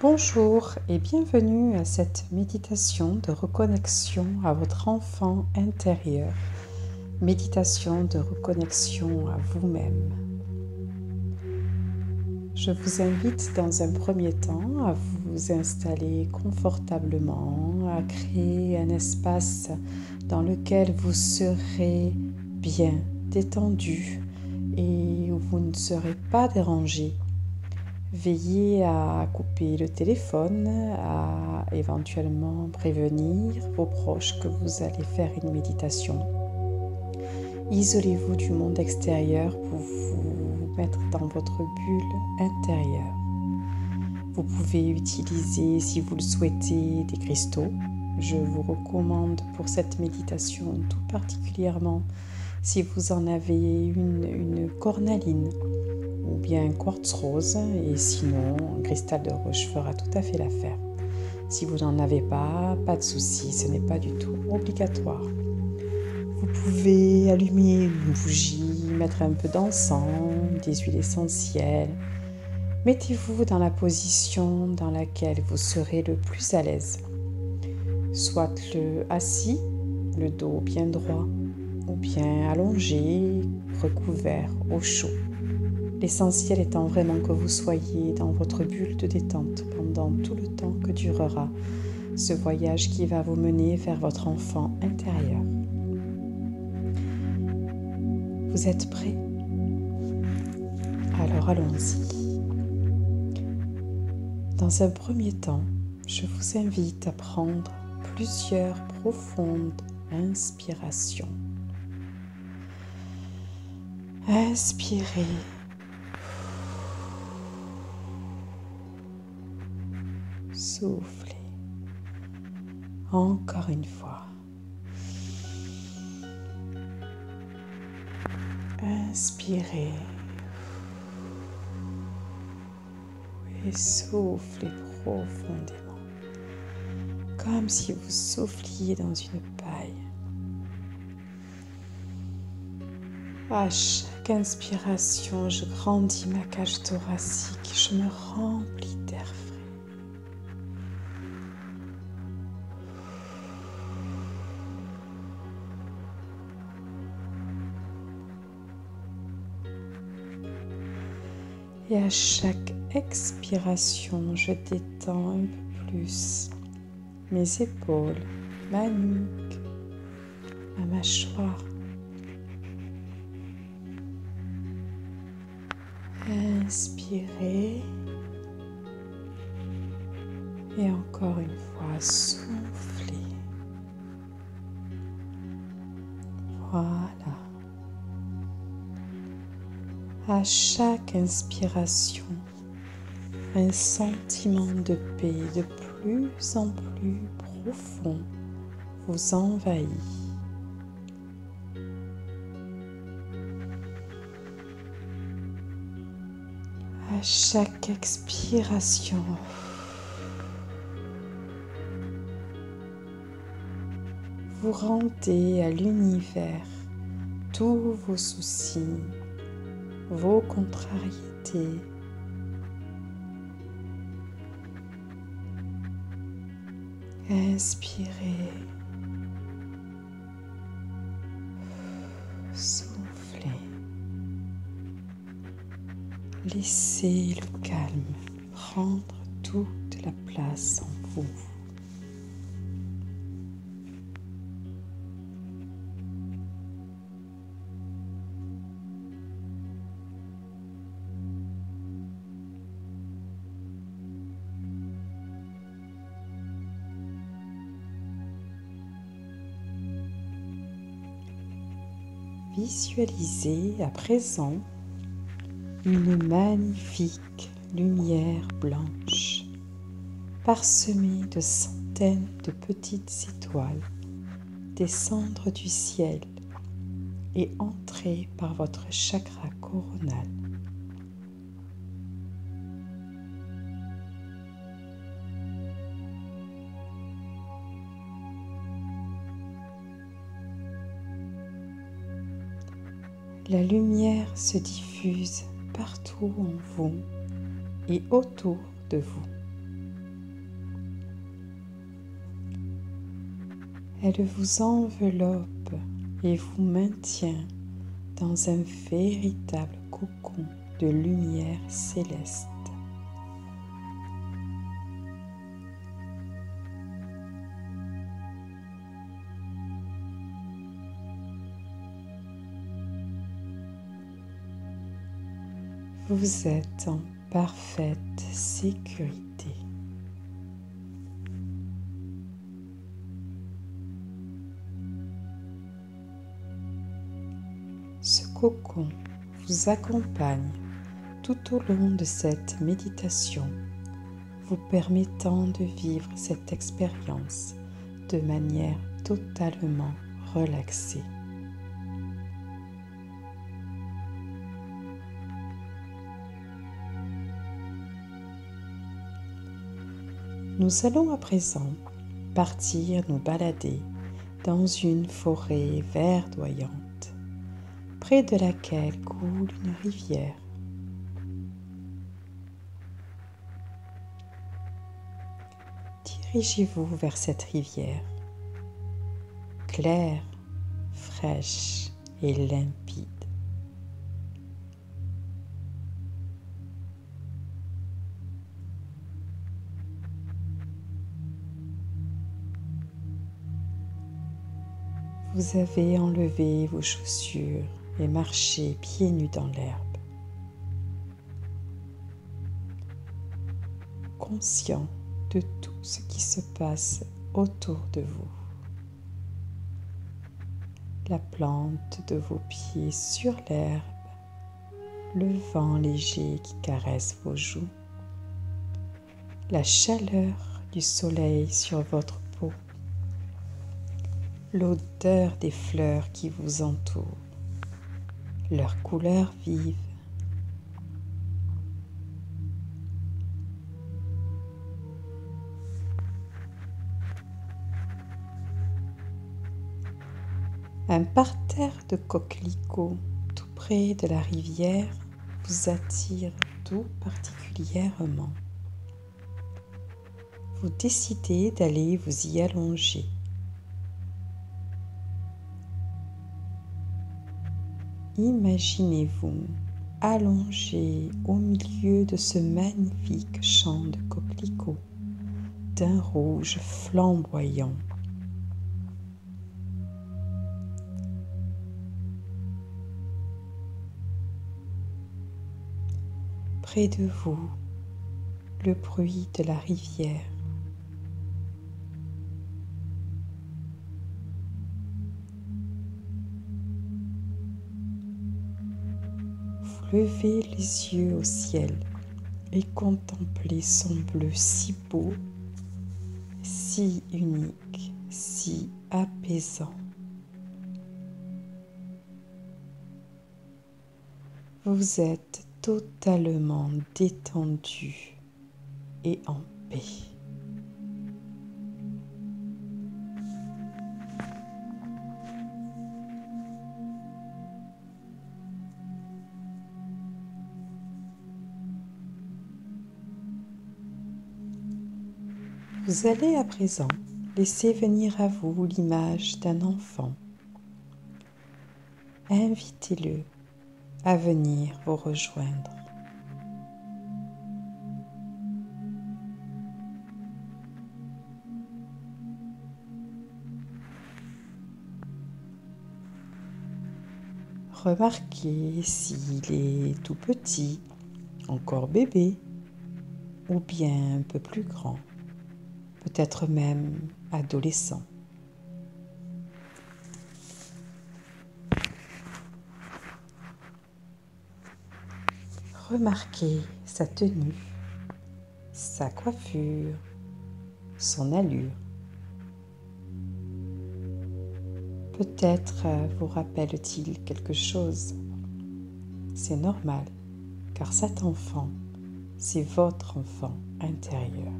Bonjour et bienvenue à cette méditation de reconnexion à votre enfant intérieur, méditation de reconnexion à vous-même. Je vous invite dans un premier temps à vous installer confortablement, à créer un espace dans lequel vous serez bien détendu et où vous ne serez pas dérangé. Veillez à couper le téléphone, à éventuellement prévenir vos proches que vous allez faire une méditation. Isolez-vous du monde extérieur pour vous mettre dans votre bulle intérieure. Vous pouvez utiliser, si vous le souhaitez, des cristaux. Je vous recommande pour cette méditation tout particulièrement si vous en avez une cornaline ou bien un quartz rose, et sinon un cristal de roche fera tout à fait l'affaire. Si vous n'en avez pas, pas de souci, ce n'est pas du tout obligatoire. Vous pouvez allumer une bougie, mettre un peu d'encens, des huiles essentielles. Mettez-vous dans la position dans laquelle vous serez le plus à l'aise. Soit assis, le dos bien droit, ou bien allongé, recouvert au chaud. L'essentiel étant vraiment que vous soyez dans votre bulle de détente pendant tout le temps que durera ce voyage qui va vous mener vers votre enfant intérieur. Vous êtes prêts? Alors allons-y. Dans un premier temps, je vous invite à prendre plusieurs profondes inspirations. Inspirez. Soufflez. Encore une fois. Inspirez. Et soufflez profondément. Comme si vous souffliez dans une paille. À chaque inspiration, je grandis ma cage thoracique. Je me remplis d'air frais. Et à chaque expiration, je détends un peu plus mes épaules, ma nuque, ma mâchoire. Inspirez. Et encore une fois, soufflez. Voilà. À chaque inspiration, un sentiment de paix de plus en plus profond vous envahit. À chaque expiration, vous rendez à l'univers tous vos soucis, vos contrariétés. Inspirez. Soufflez. Laissez le calme prendre toute la place en vous. Visualisez à présent une magnifique lumière blanche parsemée de centaines de petites étoiles descendre du ciel et entrer par votre chakra coronal. La lumière se diffuse partout en vous et autour de vous. Elle vous enveloppe et vous maintient dans un véritable cocon de lumière céleste. Vous êtes en parfaite sécurité. Ce cocon vous accompagne tout au long de cette méditation, vous permettant de vivre cette expérience de manière totalement relaxée. Nous allons à présent partir nous balader dans une forêt verdoyante, près de laquelle coule une rivière. Dirigez-vous vers cette rivière, claire, fraîche et limpide. Vous avez enlevé vos chaussures et marché pieds nus dans l'herbe. Conscient de tout ce qui se passe autour de vous. La plante de vos pieds sur l'herbe, le vent léger qui caresse vos joues, la chaleur du soleil sur votre peau, l'odeur des fleurs qui vous entourent, leurs couleurs vives, un parterre de coquelicots tout près de la rivière vous attire tout particulièrement. Vous décidez d'aller vous y allonger. Imaginez-vous allongé au milieu de ce magnifique champ de coquelicots d'un rouge flamboyant. Près de vous, le bruit de la rivière. Vous levez les yeux au ciel et contemplez son bleu si beau, si unique, si apaisant. Vous êtes totalement détendu et en paix. Vous allez à présent laisser venir à vous l'image d'un enfant. Invitez-le à venir vous rejoindre. Remarquez s'il est tout petit, encore bébé, ou bien un peu plus grand, peut-être même adolescent. Remarquez sa tenue, sa coiffure, son allure. Peut-être vous rappelle-t-il quelque chose. C'est normal, car cet enfant, c'est votre enfant intérieur.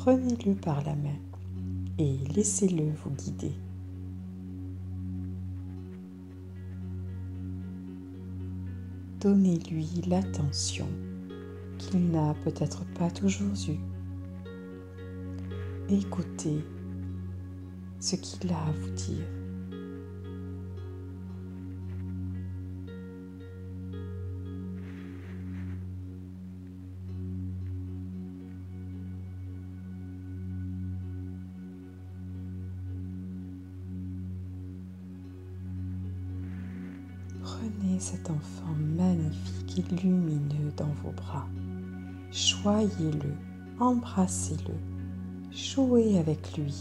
prenez-le par la main et laissez-le vous guider. Donnez-lui l'attention qu'il n'a peut-être pas toujours eue. Écoutez ce qu'il a à vous dire. Prenez cet enfant magnifique et lumineux dans vos bras. Choyez-le, embrassez-le, jouez avec lui.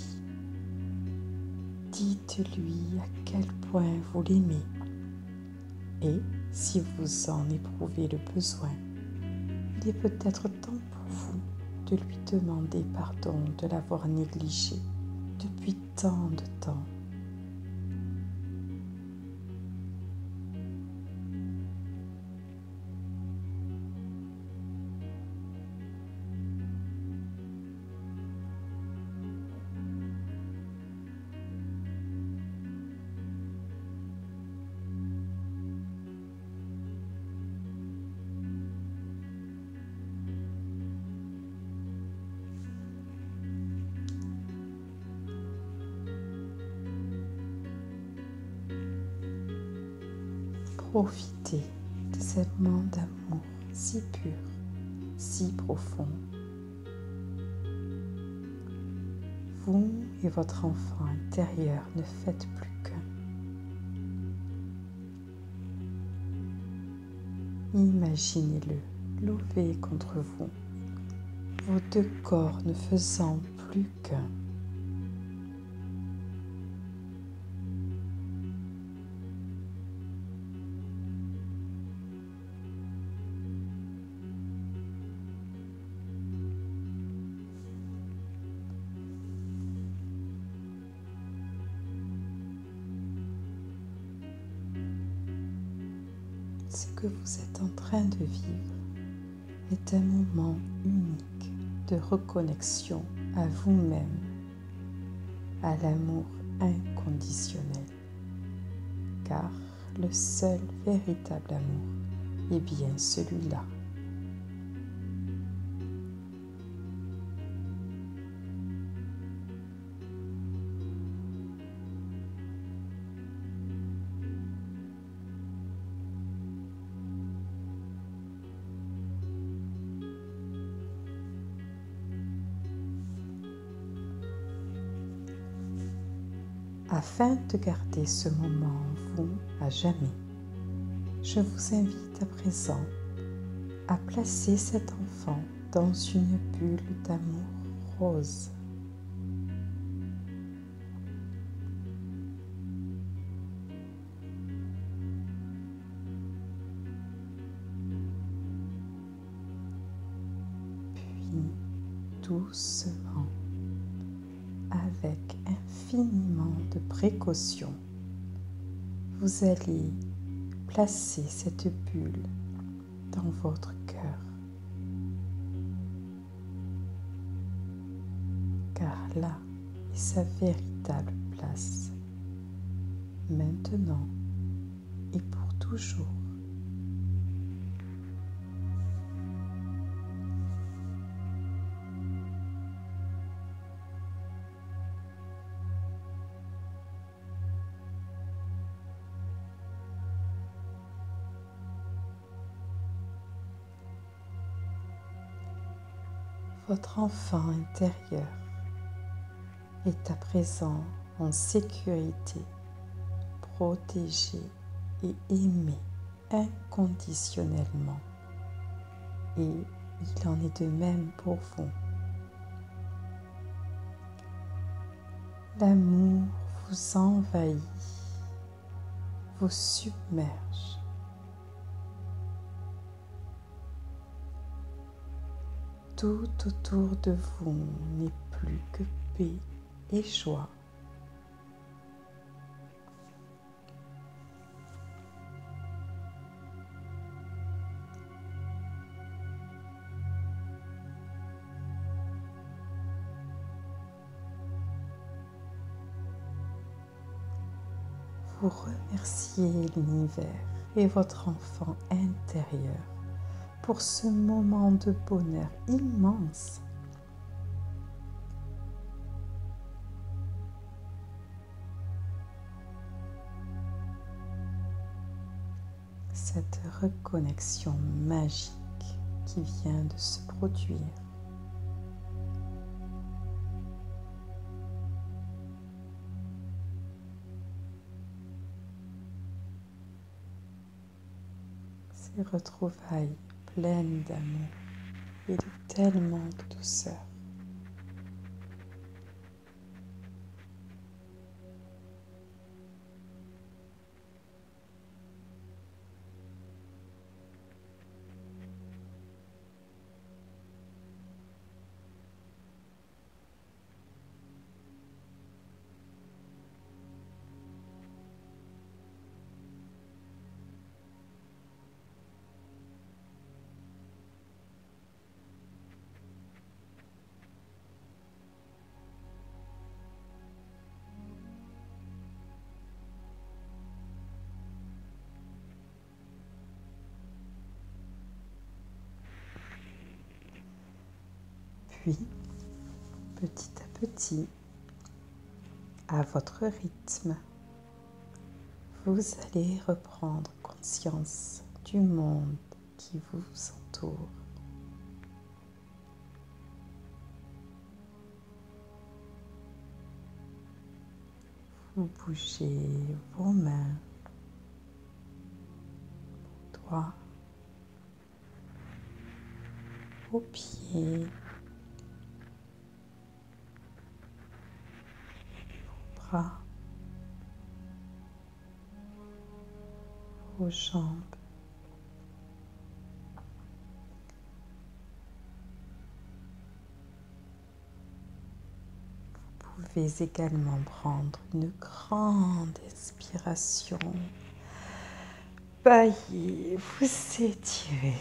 Dites-lui à quel point vous l'aimez. Et si vous en éprouvez le besoin, il est peut-être temps pour vous de lui demander pardon de l'avoir négligé depuis tant de temps. Profitez de ce moment d'amour si pur, si profond. Vous et votre enfant intérieur ne faites plus qu'un. Imaginez-le levé contre vous, vos deux corps ne faisant plus qu'un. Ce que vous êtes en train de vivre est un moment unique de reconnexion à vous-même, à l'amour inconditionnel, car le seul véritable amour est bien celui-là. Afin de garder ce moment en vous à jamais, je vous invite à présent à placer cet enfant dans une bulle d'amour rose. Puis, doucement, avec infiniment de précaution, vous allez placer cette bulle dans votre cœur. Car là est sa véritable place, maintenant et pour toujours. Votre enfant intérieur est à présent en sécurité, protégé et aimé inconditionnellement. Et il en est de même pour vous. L'amour vous envahit, vous submerge. Tout autour de vous n'est plus que paix et joie. vous remerciez l'univers et votre enfant intérieur pour ce moment de bonheur immense. Cette reconnexion magique qui vient de se produire. Ces retrouvailles pleines d'amour et de tellement de douceur. Puis, petit à petit, à votre rythme, vous allez reprendre conscience du monde qui vous entoure. Vous bougez vos mains, vos doigts, vos pieds, bras, vos jambes. Vous pouvez également prendre une grande inspiration. Baillez, vous étirez.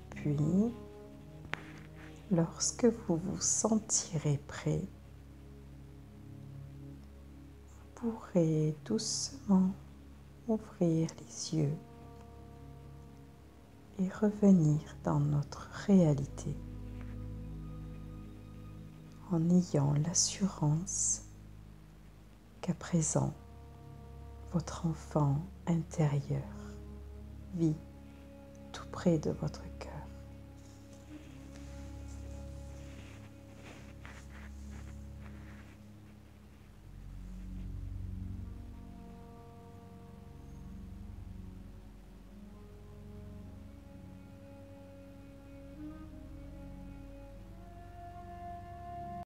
Puis, lorsque vous vous sentirez prêt, vous pourrez doucement ouvrir les yeux et revenir dans notre réalité en ayant l'assurance qu'à présent, votre enfant intérieur vit tout près de votre cœur.